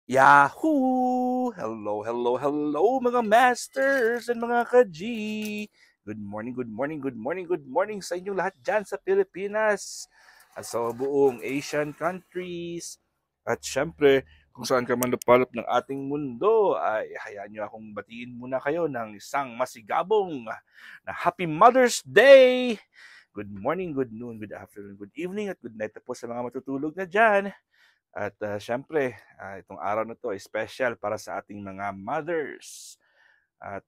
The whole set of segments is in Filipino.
Yahoo! Hello, hello, hello mga masters and mga ka-G! Good morning, good morning, good morning, good morning sa inyong lahat dyan sa Pilipinas at sa buong Asian countries. At syempre, kung saan ka man lupalop ng ating mundo, ay hayaan nyo akong batiin muna kayo ng isang masigabong na Happy Mother's Day! Good morning, good noon, good afternoon, good evening, at good night na po sa mga matutulog na dyan. At syempre, itong araw na to ay special para sa ating mga mothers. At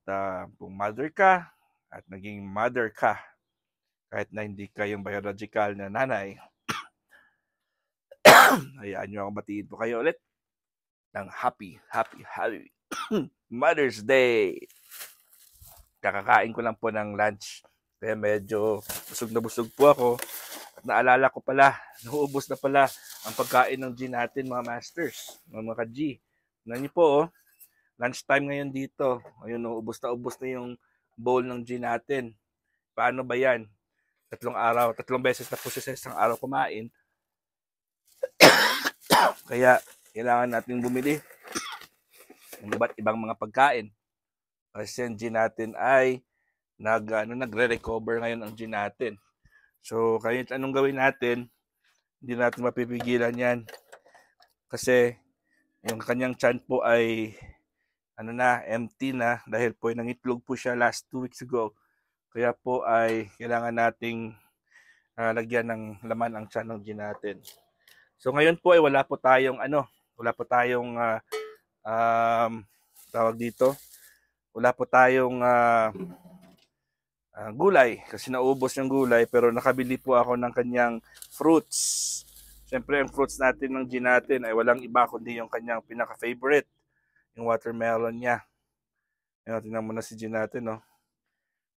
kung mother ka at naging mother ka, kahit na hindi ka yung biological na nanay, hayaan nyo akong batiin po kayo ulit ng happy Mother's Day! Kakakain ko lang po ng lunch. Kaya medyo busog na busog po ako. At naalala ko pala, nauubos na pala ang pagkain ng G natin mga masters, mga ka-G. Niyo po, oh, lunchtime ngayon dito. Ayun, oh, ubos na yung bowl ng G natin. Paano ba yan? Tatlong beses na po siya sa isang araw kumain. Kaya, kailangan natin bumili ng iba't ibang mga pagkain. Kasi yung G natin ay nagre-recover ngayon ang G natin. So, kahit anong gawin natin, hindi natin mapipigilan yan. Kasi, yung kanyang tiyan po ay empty na dahil po nangitlog po siya last 2 weeks ago. Kaya po ay kailangan nating lagyan ng laman ang tiyan ng gin natin. So ngayon po ay wala po tayong tawag dito, wala po tayong gulay kasi naubos yung gulay pero nakabili po ako ng kanyang fruits. Siyempre ang fruits natin ng gin natin ay walang iba kundi yung kanyang pinaka-favorite, yung watermelon niya. Ayun, tingnan mo na si gin natin, no?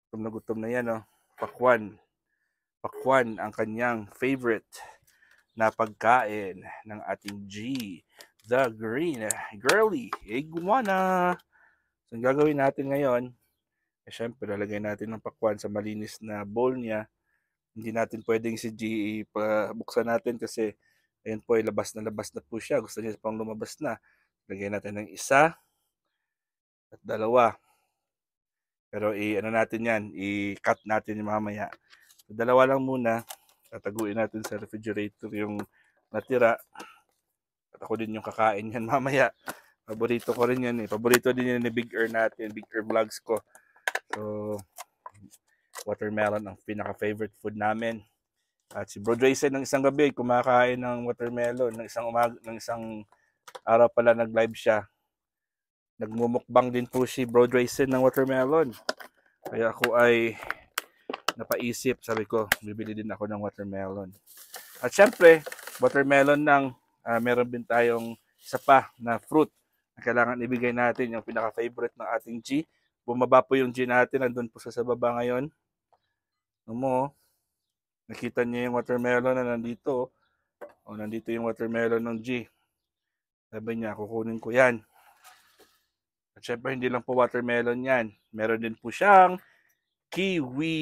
Gutom na yan, no? Pakwan. Pakwan ang kanyang favorite na pagkain ng ating G, the Green Girly Iguana. So, ang gagawin natin ngayon, syempre, lalagay natin ng pakwan sa malinis na bowl niya. Hindi natin pwedeng si G buksan natin kasi ayun po, labas na po siya. Gusto niya pang lumabas na. Lagay natin ng isa at dalawa. Pero natin yan, i-cut natin yung mamaya. So, dalawa lang muna. Tataguin natin sa refrigerator yung natira. At ako din yung kakain yan mamaya. Paborito ko rin yan eh. Paborito din yan ni Big Ear natin. Big Ear vlogs ko. So, watermelon ang pinaka-favorite food namin. At si Bro Jason ng isang gabi, kumakain ng watermelon. Ng isang araw pala nag-live siya. Nagmumukbang din po si Bro Jason ng watermelon. Kaya ako ay napaisip, sabi ko, bibili din ako ng watermelon. At syempre, watermelon meron din tayong isa pa na fruit na kailangan ibigay natin, yung pinaka-favorite ng ating G. Bumaba po yung G natin, nandun po sa baba ngayon. Nakita niyo yung watermelon na nandito. Nandito yung watermelon ng G. Sabi niya, kukunin ko yan. At syempre, hindi lang po watermelon yan. Meron din po siyang kiwi.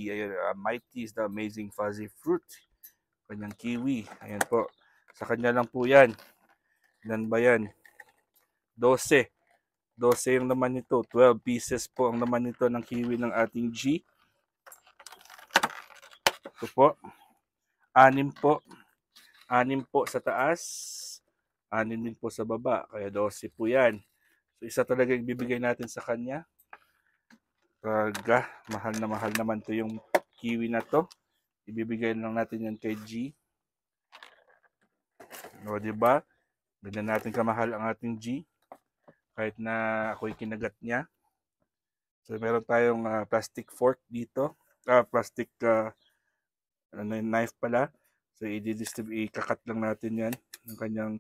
Ayun, Mighty is the amazing fuzzy fruit. Kanyang kiwi. Ayan po. Sa kanya lang po yan. Ilan ba yan? 12. 12 yung naman nito. 12 pieces po ang naman nito ng kiwi ng ating G. Ito po. 6 po. 6 po sa taas. 6 din po sa baba. Kaya 12 po yan. So isa talaga yung bibigay natin sa kanya. Talaga. Mahal naman to yung kiwi na to. Ibibigay lang natin yan kay G. O, diba? Ganyan natin kamahal ang ating G. Kahit na ako'y kinagat niya. So, meron tayong plastic fork dito. Plastic knife pala. So, ikakat lang natin yan. Yung kanyang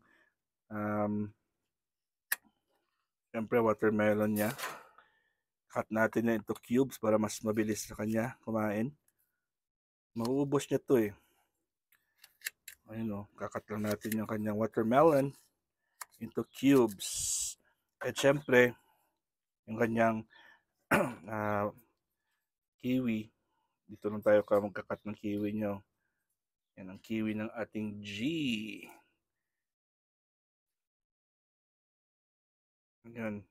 siyempre watermelon niya. Cut natin yan into cubes para mas mabilis sa kanya kumain. Mauubos niya to eh. Ayun o, kakat lang natin yung kanyang watermelon into cubes. At syempre, yung kanyang kiwi. Dito lang tayo magkakat ng kiwi nyo. Yan ang kiwi ng ating G. Yan.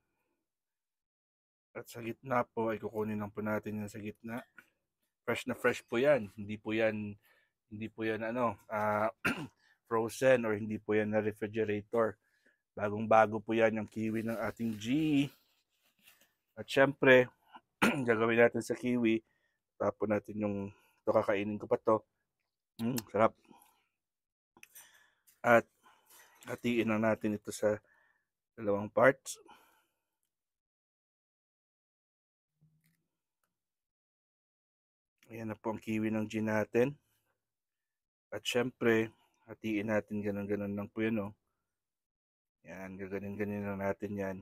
At sa gitna po ay kukunin lang po natin yan sa gitna. Fresh na fresh po yan. Hindi po yan frozen or hindi po yan na refrigerator. Bagong-bago po yan yung kiwi ng ating G. At syempre, gagawin natin sa kiwi, tapon natin yung ito, kakainin ko pa to. Sarap. At hatiin lang natin ito sa dalawang parts. Ayan na po ang kiwi ng G natin. At syempre, hatiin natin ganun-ganun lang po yun, oh. Yan, gaganin-ganin lang natin yan.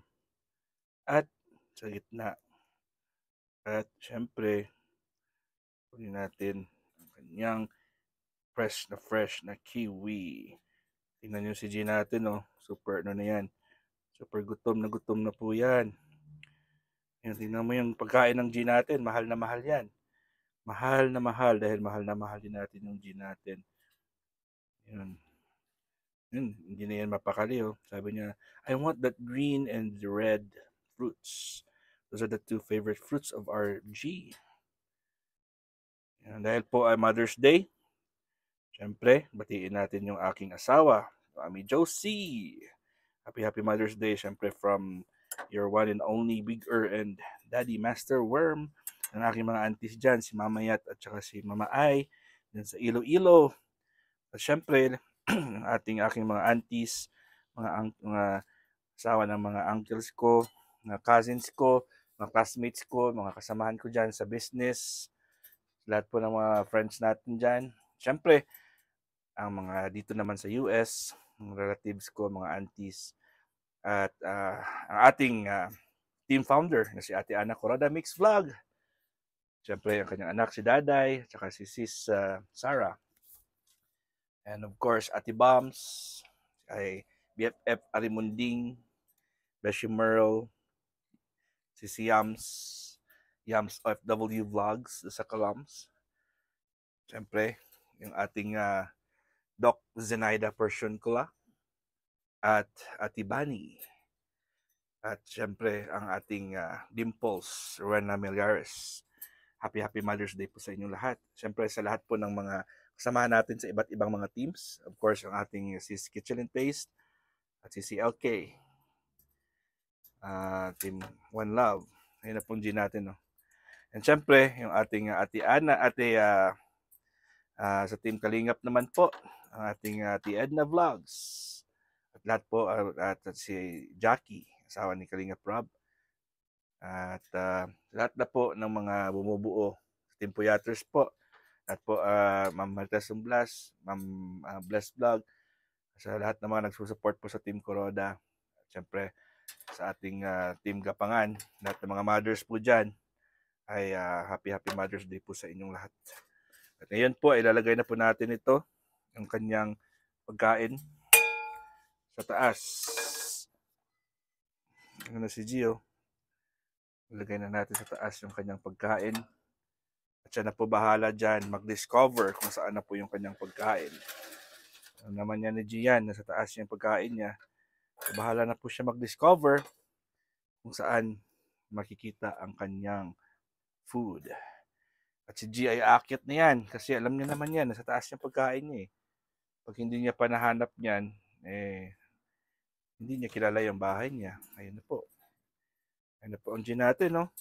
At sa gitna. At syempre, kunin natin ang kanyang fresh na kiwi. Tingnan nyo si G natin, oh. Super na yan. Super gutom na po yan. Yan, tingnan mo yung pagkain ng G natin. Mahal na mahal yan. Mahal na mahal dahil mahal na mahal din natin yung G natin. Yun. Hindi na yan mapakali, oh. Sabi niya, I want that green and the red fruits. Those are the two favorite fruits of our G. Yan, dahil po ay Mother's Day, syempre, batiin natin yung aking asawa, Mami Josie. Happy Mother's Day, syempre, from your one and only Big and Daddy Master Worm. Ang aking mga aunties dyan, si Mama Yat at saka si Mama Ai, dyan sa Iloilo. At syempre, aking mga aunties, mga asawa ng mga uncles ko, mga cousins ko, mga classmates ko, mga kasamahan ko dyan sa business, lahat po ng mga friends natin dyan. Syempre, ang mga dito naman sa US, mga relatives ko, mga aunties, at ang ating team founder na si Ate Ana Corada Mix Vlog. Syempre, ang kanyang anak si Daday, at saka si Sis Sarah. And of course, Ate Bombs, ay BFF Arimunding, Beshi Merle, si Yams OFW Vlogs sa Kalams. Siyempre, yung ating Doc Zenaida Persyonkula at Ate Bani. At siyempre, ang ating Dimples Rowena Melgares. Happy Mother's Day po sa inyong lahat. Siyempre, sa lahat po ng mga kasama natin sa iba't ibang mga teams. Of course, ang ating Sis Kitchen and Taste at si CLK. Team One Love. Ayun na pong G natin, no? And syempre, yung ating Ate Ana, sa Team Kalingap naman po, ang ating Ate Edna Vlogs. At lahat po, at si Jackie, asawa ni Kalingap Rob. At lahat na po ng mga bumubuo sa Team Puyaters po. At po, Ma'am Marta Sumblas, Ma'am Bless Vlog, sa lahat ng mga nagsusupport po sa Team Kuroda. At syempre, sa ating Team Gapangan, lahat ng mga mothers po dyan, ay happy Mother's Day po sa inyong lahat. At ngayon po, ilalagay na po natin ito, yung kanyang pagkain sa taas. Ano na si Gio? Ilagay na natin sa taas yung kanyang pagkain. At siya na po bahala dyan mag-discover kung saan na po yung kanyang pagkain. Ano naman yan ni Gian, nasa taas yung pagkain niya. So, bahala na po siya mag-discover kung saan makikita ang kanyang food. At si G ay aakyat na yan kasi alam niya naman yan, nasa taas yung pagkain niya eh. Pag hindi niya pa nahanap niyan, hindi niya kilala yung bahay niya. Ayun na po. Ayun na po ang G natin, no?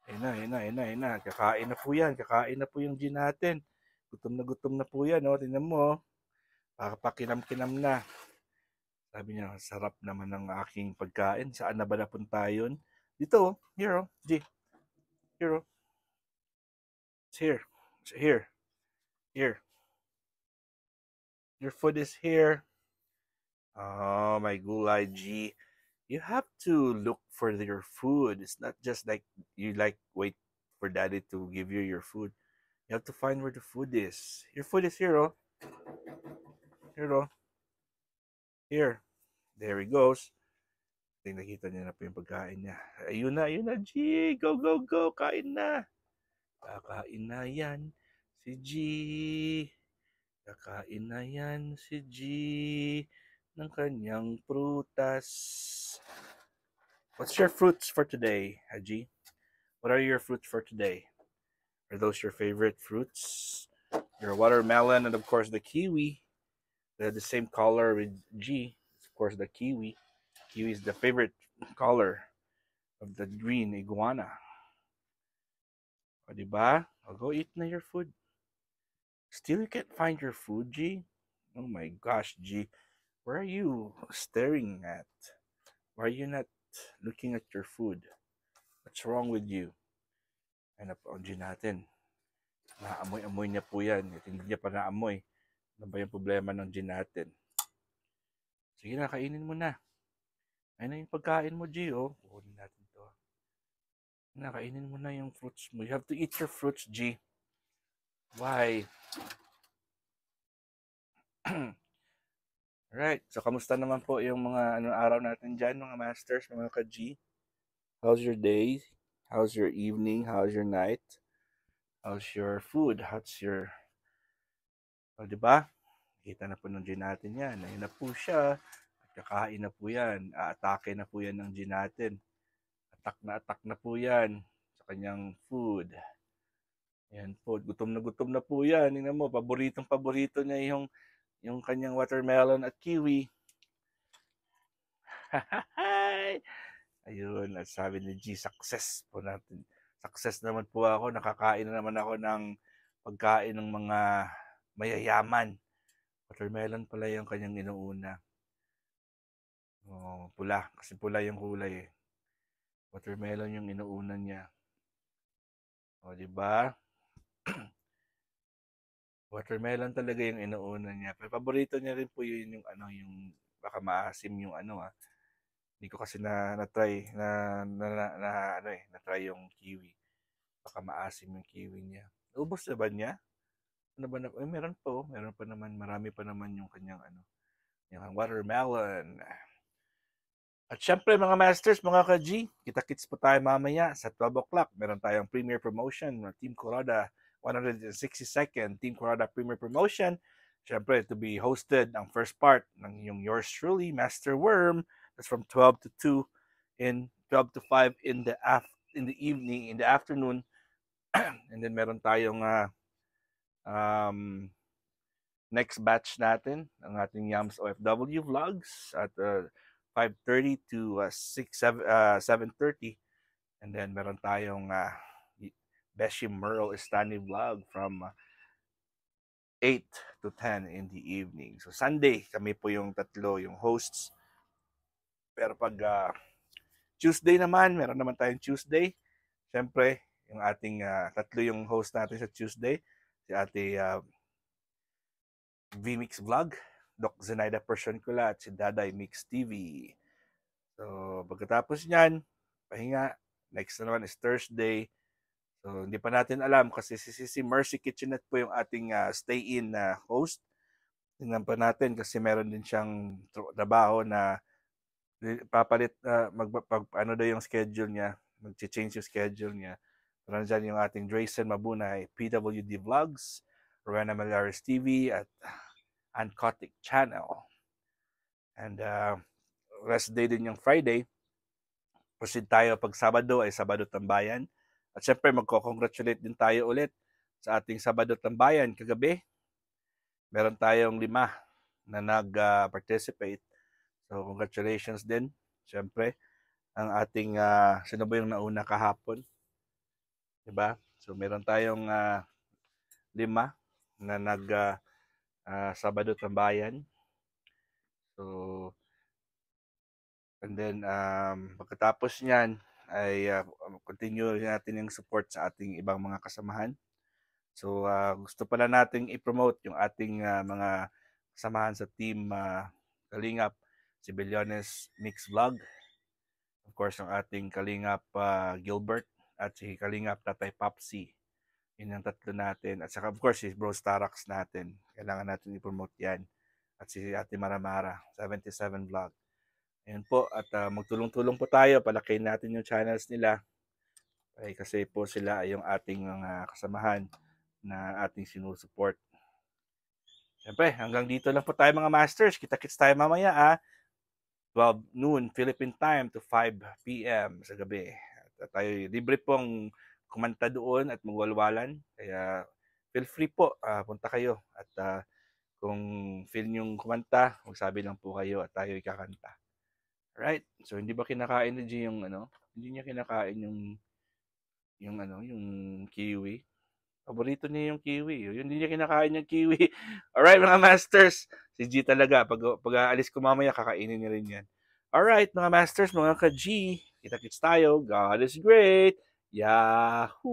Ayun na. Kakain na po yan. Kakain na po yung G natin. Gutom na po yan, no? Tingnan mo, pakinam-kinam na. Sabi niya, sarap naman ng aking pagkain. Saan na ba napunta yun? Dito, here, oh, G. Here, oh. It's here. It's here. Here. Your food is here. Oh, my gulay, G. You have to look for your food. It's not just like you wait for daddy to give you your food. You have to find where the food is. Your food is here, oh. Here, oh. Here. There he goes. Nakita niya na po yung pagkain niya. Ayun na, G. Go. Kain na. Kakain na yan si G. Kakain na yan si G ng kanyang prutas. What's your fruits for today, Haji? What are your fruits for today? Are those your favorite fruits? Your watermelon and of course the kiwi. They're the same color with G. Of course, the kiwi. Kiwi is the favorite color of the green iguana. O, diba? O, go eat na your food. Still, you can't find your food, G? Oh my gosh, G. Where are you staring at? Why are you not looking at your food? What's wrong with you? Ano po ang G natin? Naamoy-amoy niya po yan. At hindi niya pa naamoy. Ano ba yung problema ng G natin? Sige na, kainin mo na. Ayun na yung pagkain mo, G, oh. Kukunin natin to. Na, kainin mo na yung fruits mo. You have to eat your fruits, G. Why? Alright, so kamusta naman po yung mga araw natin dyan, mga masters, mga ka-G? How's your day? How's your evening? How's your night? How's your food? How's your... O, diba? Kita na po ng G natin yan. Ayun na po siya. At kakain na po yan. Aatake na po yan ng G natin. Atak na po yan sa kanyang food. Ayan po, gutom na po yan. Tingnan mo, paborito niya yung kanyang watermelon at kiwi. Ayun, at sabi ni G, success po natin. Success naman po ako, nakakain na naman ako ng pagkain ng mga mayayaman. Watermelon pala yung kanyang inuuna. Oh, pula, kasi pula yung kulay eh. Watermelon yung inuuna niya. O, diba? Watermelon talaga yung inuuna niya. Pero paborito niya rin po yun yung baka maasim yung Hindi ko kasi na-try na-try yung kiwi. Baka maasim yung kiwi niya. Ubos na ba niya? Ano ba meron pa naman, marami pa naman yung kanyang yung watermelon. At syempre mga masters, mga ka-G, kita-kits po tayo mamaya sa 12 o'clock. Meron tayong premiere promotion ng Team Kuroda 162nd Team Kuroda Premiere Promotion. Syempre, to be hosted ang first part ng yung yours truly, Master Worm. That's from 12 to 2 in 12 to 5 in the evening, in the afternoon. And then meron tayong next batch natin, ang ating Yams OFW vlogs at 5:30 to 7:30. And then meron tayong Beshi Merle Estani vlog from 8 to 10 in the evening. So Sunday, kami po yung tatlo, yung hosts. Pero pag Tuesday naman, meron naman tayong Tuesday. Siyempre, yung ating tatlo yung host natin sa Tuesday. Si Ate V-Mix Vlog, Doc Zenaida Persyonkula at si Daday Mix TV. So, pagkatapos niyan, pahinga. Next na naman is Thursday. So, hindi pa natin alam kasi si Mercy Kitchenette po yung ating stay-in host. Tingnan pa natin kasi meron din siyang trabaho na papalit, ano daw yung schedule niya, mag-change yung schedule niya. Pero nandyan yung ating Drayson Mabunay, PWD Vlogs, Rowena Malaris TV, at Ancotic Channel. And rest day din yung Friday. Proceed tayo pag Sabado ay Sabado Tambayan. At syempre magko-congratulate din tayo ulit sa ating Sabado Tambayan kagabi. Meron tayong 5 na nag-participate. So congratulations din. Syempre ang ating sino ba yung nauna kahapon? 'Di ba? So meron tayong 5 na nag Sabado Tambayan. So and then pagkatapos niyan ay continue natin yung support sa ating ibang mga kasamahan. So gusto pala nating i-promote yung ating mga kasamahan sa team Kalingap, si Bilyones Mix Vlog. Of course, ang ating Kalingap Gilbert at si Kalingap Tatay Popsi. Yun ang tatlo natin. At saka of course, si Bro Starax natin. Kailangan natin i-promote yan. At si Ate Maramara, 77 Vlog. Ayan po. At magtulong-tulong po tayo. Palakihin natin yung channels nila. Kasi po sila ay yung ating mga kasamahan na ating sinusuport. Siyempre, hanggang dito lang po tayo mga masters. Kita-kits tayo mamaya 12 noon Philippine time to 5 p.m. sa gabi. At tayo libre pong kumanta doon at magwalwalan. Kaya feel free po, punta kayo. At kung feel nyong kumanta, magsabi lang po kayo at tayo ikakanta. Right? So hindi ba kinakain ni G yung ano? Hindi niya kinakain yung kiwi. Paborito niya yung kiwi. Yun, hindi niya kinakain yung kiwi. Alright, mga masters. Si G talaga. Pag aalis ko mamaya, kakainin niya rin yan. Alright, mga masters, mga ka-G. Kita-kits tayo. God is great. Yahoo!